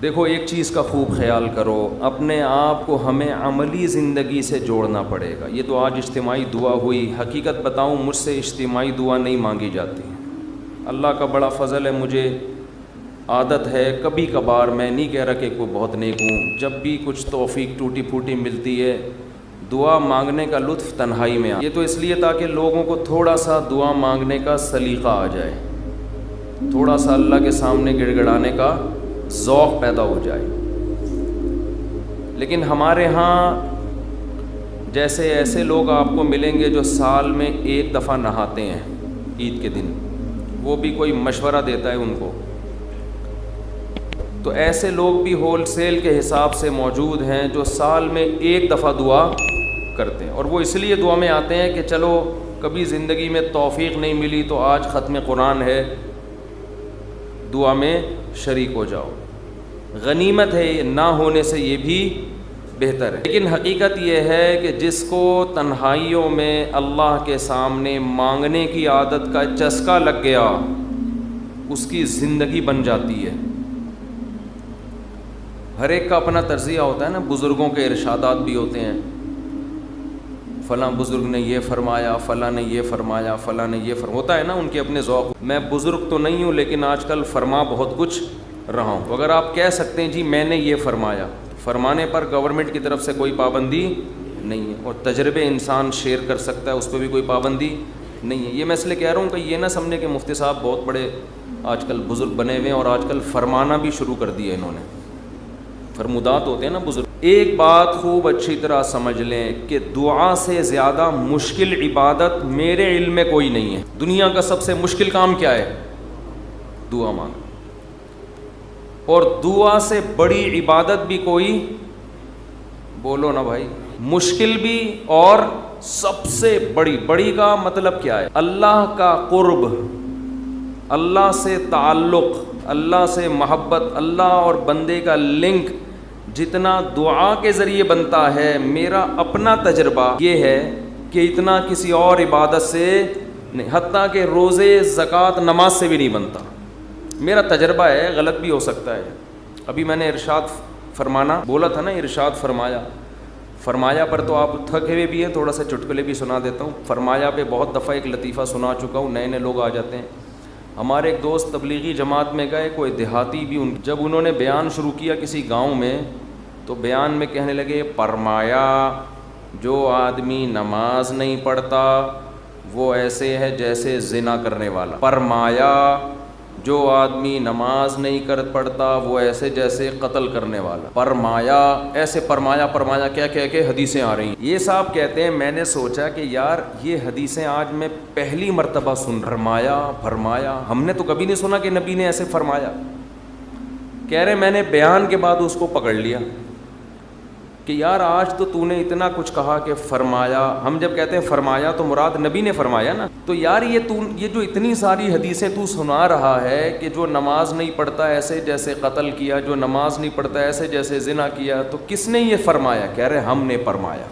دیکھو ایک چیز کا خوب خیال کرو، اپنے آپ کو ہمیں عملی زندگی سے جوڑنا پڑے گا۔ یہ تو آج اجتماعی دعا ہوئی، حقیقت بتاؤں مجھ سے اجتماعی دعا نہیں مانگی جاتی۔ اللہ کا بڑا فضل ہے، مجھے عادت ہے کبھی کبھار، میں نہیں کہہ رہا کہ کوئی بہت نیک ہوں، جب بھی کچھ توفیق ٹوٹی پھوٹی ملتی ہے دعا مانگنے کا لطف تنہائی میں یہ تو اس لیے تاکہ لوگوں کو تھوڑا سا دعا مانگنے کا سلیقہ آ جائے، تھوڑا سا اللہ کے سامنے گڑ گڑانے کا ذوق پیدا ہو جائے۔ لیکن ہمارے ہاں جیسے ایسے لوگ آپ کو ملیں گے جو سال میں ایک دفعہ نہاتے ہیں عید کے دن، وہ بھی کوئی مشورہ دیتا ہے ان کو، تو ایسے لوگ بھی ہول سیل کے حساب سے موجود ہیں جو سال میں ایک دفعہ دعا کرتے ہیں، اور وہ اس لیے دعا میں آتے ہیں کہ چلو کبھی زندگی میں توفیق نہیں ملی تو آج ختم قرآن ہے، دعا میں شریک ہو جاؤ۔ غنیمت ہے، نہ ہونے سے یہ بھی بہتر ہے۔ لیکن حقیقت یہ ہے کہ جس کو تنہائیوں میں اللہ کے سامنے مانگنے کی عادت کا چسکا لگ گیا اس کی زندگی بن جاتی ہے۔ ہر ایک کا اپنا طرزیہ ہوتا ہے نا، بزرگوں کے ارشادات بھی ہوتے ہیں، فلاں بزرگ نے یہ فرمایا، فلاں نے یہ فرمایا، فلاں نے یہ ہوتا ہے نا ان کے اپنے ذوق۔ میں بزرگ تو نہیں ہوں لیکن آج کل فرما بہت کچھ رہا ہوں۔ اگر آپ کہہ سکتے ہیں جی میں نے یہ فرمایا، فرمانے پر گورنمنٹ کی طرف سے کوئی پابندی نہیں ہے، اور تجربے انسان شیئر کر سکتا ہے، اس پہ بھی کوئی پابندی نہیں ہے۔ یہ میں اس لیے کہہ رہا ہوں کہ یہ نہ سمجھے کہ مفتی صاحب بہت بڑے آج کل بزرگ بنے ہوئے ہیں اور آج کل فرمانا بھی شروع کر دیا انہوں نے، فرمودات ہوتے ہیں نا بزرگ۔ ایک بات خوب اچھی طرح سمجھ لیں کہ دعا سے زیادہ مشکل عبادت میرے علم میں کوئی نہیں ہے۔ دنیا کا سب سے مشکل کام کیا ہے؟ دعا مانگنا۔ اور دعا سے بڑی عبادت بھی کوئی، بولو نا بھائی، مشکل بھی اور سب سے بڑی۔ بڑی کا مطلب کیا ہے؟ اللہ کا قرب، اللہ سے تعلق، اللہ سے محبت، اللہ اور بندے کا لنک جتنا دعا کے ذریعے بنتا ہے، میرا اپنا تجربہ یہ ہے کہ اتنا کسی اور عبادت سے نہیں، حتیٰ کہ روزے، زکوٰۃ، نماز سے بھی نہیں بنتا۔ میرا تجربہ ہے، غلط بھی ہو سکتا ہے۔ ابھی میں نے ارشاد فرمانا بولا تھا نا، ارشاد فرمایا، فرمایا پر تو آپ تھکے ہوئے بھی ہیں، تھوڑا سا چٹکلے بھی سنا دیتا ہوں۔ فرمایا پہ بہت دفعہ ایک لطیفہ سنا چکا ہوں، نئے نئے لوگ آ جاتے ہیں۔ ہمارے ایک دوست تبلیغی جماعت میں گئے، کوئی دیہاتی بھی، جب انہوں نے بیان شروع کیا کسی گاؤں میں، تو بیان میں کہنے لگے فرمایا جو آدمی نماز نہیں پڑھتا وہ ایسے ہے جیسے زنا کرنے والا، فرمایا جو آدمی نماز نہیں پڑھتا وہ ایسے جیسے قتل کرنے والا، فرمایا ایسے، فرمایا فرمایا کیا کہہ کے حدیثیں آ رہی ہیں۔ یہ صاحب کہتے ہیں میں نے سوچا کہ یار یہ حدیثیں آج میں پہلی مرتبہ سن، فرمایا فرمایا، ہم نے تو کبھی نہیں سنا کہ نبی نے ایسے فرمایا۔ کہہ رہے میں نے بیان کے بعد اس کو پکڑ لیا کہ یار آج تو نے اتنا کچھ کہا کہ فرمایا، ہم جب کہتے ہیں فرمایا تو مراد نبی نے فرمایا نا، تو یار یہ جو اتنی ساری حدیثیں تو سنا رہا ہے کہ جو نماز نہیں پڑھتا ایسے جیسے قتل کیا، جو نماز نہیں پڑھتا ایسے جیسے زنا کیا، تو کس نے یہ فرمایا؟ کہہ رہے ہم نے فرمایا۔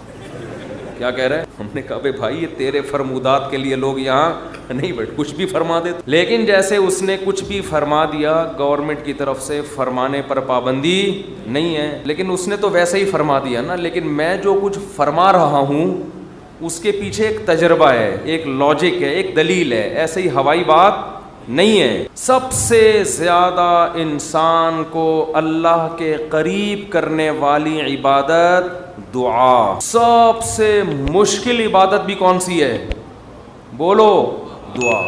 کیا کہہ رہے؟ ہم نے کہا بھائی یہ تیرے فرمودات کے لیے لوگ یہاں نہیں بیٹھ، کچھ بھی فرما دے۔ لیکن جیسے اس نے کچھ بھی فرما دیا، گورنمنٹ کی طرف سے فرمانے پر پابندی نہیں ہے، لیکن اس نے تو ویسے ہی فرما دیا نا۔ لیکن میں جو کچھ فرما رہا ہوں اس کے پیچھے ایک تجربہ ہے، ایک لاجک ہے، ایک دلیل ہے، ایسے ہی ہوائی بات نہیں ہے۔ سب سے زیادہ انسان کو اللہ کے قریب کرنے والی عبادت دعا۔ سب سے مشکل عبادت بھی کون سی ہے؟ بولو، دعا۔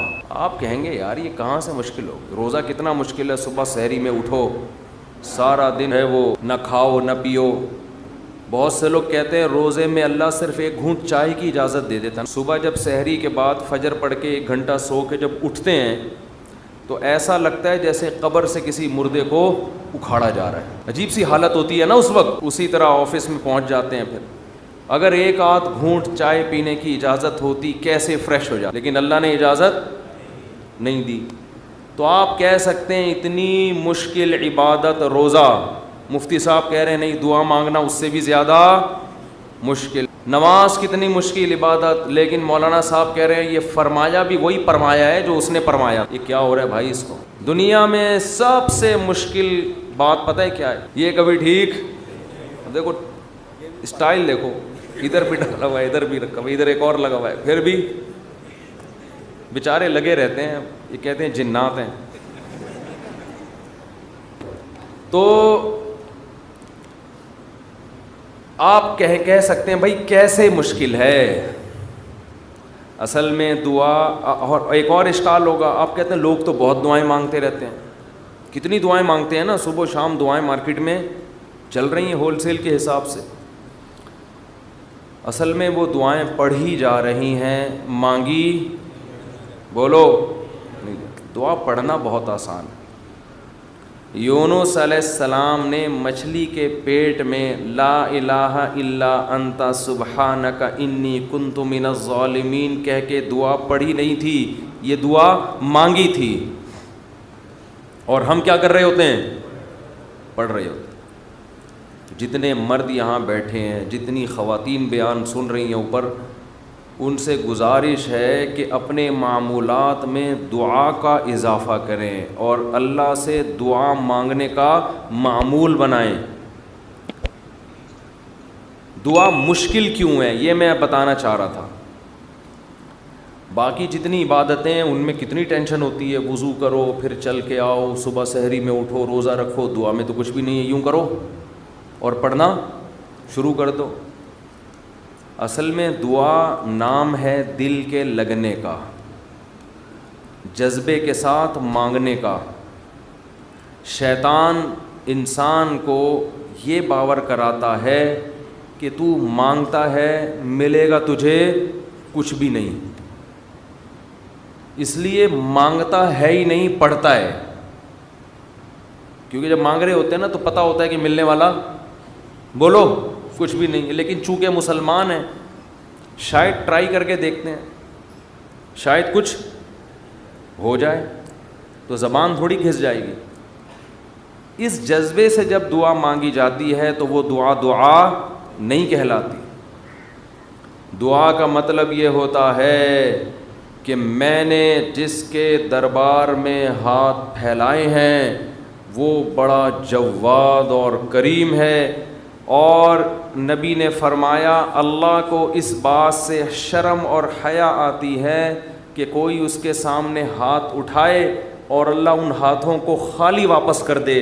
آپ کہیں گے یار یہ کہاں سے مشکل ہو؟ روزہ کتنا مشکل ہے، صبح سحری میں اٹھو، سارا دن ہے وہ نہ کھاؤ نہ پیو۔ بہت سے لوگ کہتے ہیں روزے میں اللہ صرف ایک گھونٹ چائے کی اجازت دے دیتا ہے۔ صبح جب سحری کے بعد فجر پڑھ کے 1 گھنٹہ سو کے جب اٹھتے ہیں تو ایسا لگتا ہے جیسے قبر سے کسی مردے کو اکھاڑا جا رہا ہے، عجیب سی حالت ہوتی ہے نا اس وقت۔ اسی طرح آفس میں پہنچ جاتے ہیں، پھر اگر ایک آدھ گھونٹ چائے پینے کی اجازت ہوتی کیسے فریش ہو جاتا، لیکن اللہ نے اجازت نہیں دی۔ تو آپ کہہ سکتے ہیں اتنی مشکل عبادت روزہ، مفتی صاحب کہہ رہے ہیں نہیں دعا مانگنا اس سے بھی زیادہ مشکل۔ نماز کتنی مشکل عبادت، لیکن مولانا صاحب کہہ رہے ہیں یہ فرمایا بھی وہی فرمایا ہے جو اس نے فرمایا۔ یہ کیا ہو رہا ہے بھائی؟ اس کو دنیا میں سب سے مشکل بات پتہ ہے کیا ہے؟ یہ کبھی ٹھیک، دیکھو اسٹائل دیکھو، ادھر بھی ڈالا ہوا ہے، ادھر بھی رکھا ہوا ہے، ادھر ایک اور لگا ہوا ہے، پھر بھی بیچارے لگے رہتے ہیں، یہ کہتے ہیں جنات ہیں۔ تو آپ کہہ سکتے ہیں بھائی کیسے مشکل ہے؟ اصل میں دعا، اور ایک اور اشکال ہوگا، آپ کہتے ہیں لوگ تو بہت دعائیں مانگتے رہتے ہیں، کتنی دعائیں مانگتے ہیں نا، صبح و شام دعائیں مارکیٹ میں چل رہی ہیں ہول سیل کے حساب سے۔ اصل میں وہ دعائیں پڑھی جا رہی ہیں، مانگی بولو نہیں۔ دعا پڑھنا بہت آسان ہے۔ یونس علیہ السلام نے مچھلی کے پیٹ میں لا الہ الا انت سبحانک انی کنت من الظالمین کہہ کے دعا پڑھی نہیں تھی، یہ دعا مانگی تھی۔ اور ہم کیا کر رہے ہوتے ہیں؟ پڑھ رہے ہوتے ہیں۔ جتنے مرد یہاں بیٹھے ہیں، جتنی خواتین بیان سن رہی ہیں اوپر، ان سے گزارش ہے کہ اپنے معمولات میں دعا کا اضافہ کریں اور اللہ سے دعا مانگنے کا معمول بنائیں۔ دعا مشکل کیوں ہے یہ میں بتانا چاہ رہا تھا۔ باقی جتنی عبادتیں ہیں ان میں کتنی ٹینشن ہوتی ہے، وضو کرو، پھر چل کے آؤ، صبح سحری میں اٹھو، روزہ رکھو، دعا میں تو کچھ بھی نہیں ہے، یوں کرو اور پڑھنا شروع کر دو۔ اصل میں دعا نام ہے دل کے لگنے کا، جذبے کے ساتھ مانگنے کا۔ شیطان انسان کو یہ باور کراتا ہے کہ تو مانگتا ہے ملے گا تجھے کچھ بھی نہیں، اس لیے مانگتا ہے ہی نہیں، پڑھتا ہے۔ کیونکہ جب مانگ رہے ہوتے ہیں نا تو پتہ ہوتا ہے کہ ملنے والا بولو کچھ بھی نہیں، لیکن چونکہ مسلمان ہیں شاید ٹرائی کر کے دیکھتے ہیں، شاید کچھ ہو جائے، تو زبان تھوڑی گھس جائے گی۔ اس جذبے سے جب دعا مانگی جاتی ہے تو وہ دعا نہیں کہلاتی۔ دعا کا مطلب یہ ہوتا ہے کہ میں نے جس کے دربار میں ہاتھ پھیلائے ہیں وہ بڑا جواد اور کریم ہے، اور نبی نے فرمایا اللہ کو اس بات سے شرم اور حیا آتی ہے کہ کوئی اس کے سامنے ہاتھ اٹھائے اور اللہ ان ہاتھوں کو خالی واپس کر دے۔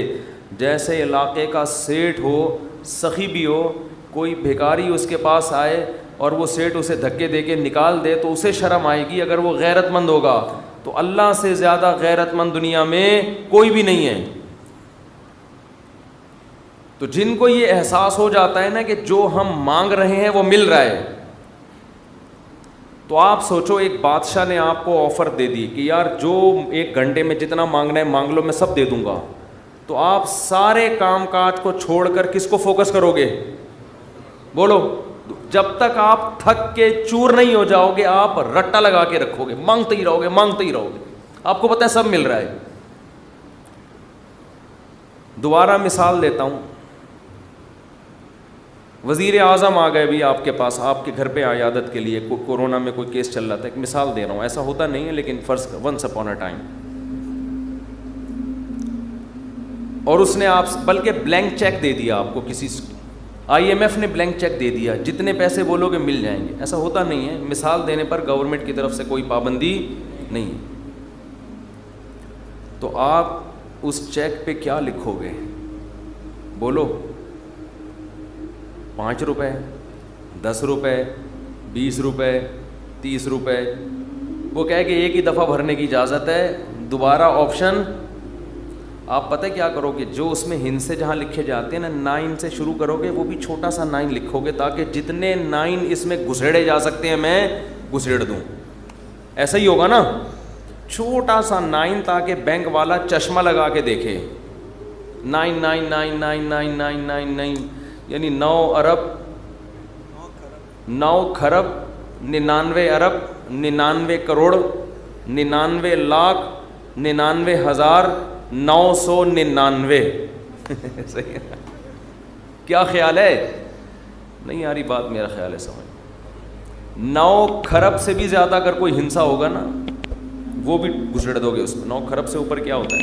جیسے علاقے کا سیٹھ ہو، سخی بھی ہو، کوئی بھکاری اس کے پاس آئے اور وہ سیٹھ اسے دھکے دے کے نکال دے تو اسے شرم آئے گی اگر وہ غیرت مند ہوگا، تو اللہ سے زیادہ غیرت مند دنیا میں کوئی بھی نہیں ہے۔ تو جن کو یہ احساس ہو جاتا ہے نا کہ جو ہم مانگ رہے ہیں وہ مل رہا ہے، تو آپ سوچو ایک بادشاہ نے آپ کو آفر دے دی کہ یار جو 1 گھنٹے میں جتنا مانگنا ہے مانگ لو، میں سب دے دوں گا، تو آپ سارے کام کاج کو چھوڑ کر کس کو فوکس کرو گے؟ بولو۔ جب تک آپ تھک کے چور نہیں ہو جاؤ گے آپ رٹا لگا کے رکھو گے، مانگتے ہی رہو گے، مانگتے ہی رہو گے، آپ کو پتہ ہے سب مل رہا ہے۔ دوبارہ مثال دیتا ہوں، وزیر اعظم آ گئے بھی آپ کے پاس، آپ کے گھر پہ عیادت کے لیے، کورونا میں کوئی کیس چل رہا تھا، ایک مثال دے رہا ہوں، ایسا ہوتا نہیں ہے لیکن فرض ونس اپون اے ٹائم، اور اس نے آپ بلکہ بلینک چیک دے دیا آپ کو، کسی IMF نے بلینک چیک دے دیا، جتنے پیسے بولو گے مل جائیں گے۔ ایسا ہوتا نہیں ہے، مثال دینے پر گورنمنٹ کی طرف سے کوئی پابندی نہیں، تو آپ اس چیک پہ کیا لکھو گے؟ بولو، 5 روپے، 10 روپے، 20 روپے، 30 روپے، وہ کہے کہ ایک ہی دفعہ بھرنے کی اجازت ہے، دوبارہ آپشن۔ آپ پتہ کیا کرو گے؟ جو اس میں ہندسے جہاں لکھے جاتے ہیں نا، 9 سے شروع کرو گے، وہ بھی چھوٹا سا 9 لکھو گے تاکہ جتنے 9 اس میں گھسیڑے جا سکتے ہیں میں گھسیڑ دوں۔ ایسا ہی ہوگا نا، چھوٹا سا 9 تاکہ بینک والا چشمہ لگا کے دیکھے، 9 یعنی 9 ارب 9 کھرب 99 ارب 99 کروڑ 99 لاکھ 99,999 صحیح ہے؟ کیا خیال ہے؟ نہیں آ رہی بات، میرا خیال ہے سمجھ۔ 9 کھرب سے بھی زیادہ اگر کوئی ہنسا ہوگا نا وہ بھی گھسڑ دو گے اس میں۔ 9 کھرب سے اوپر کیا ہوتا ہے؟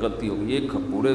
غلطی ہوگی, 1 پورے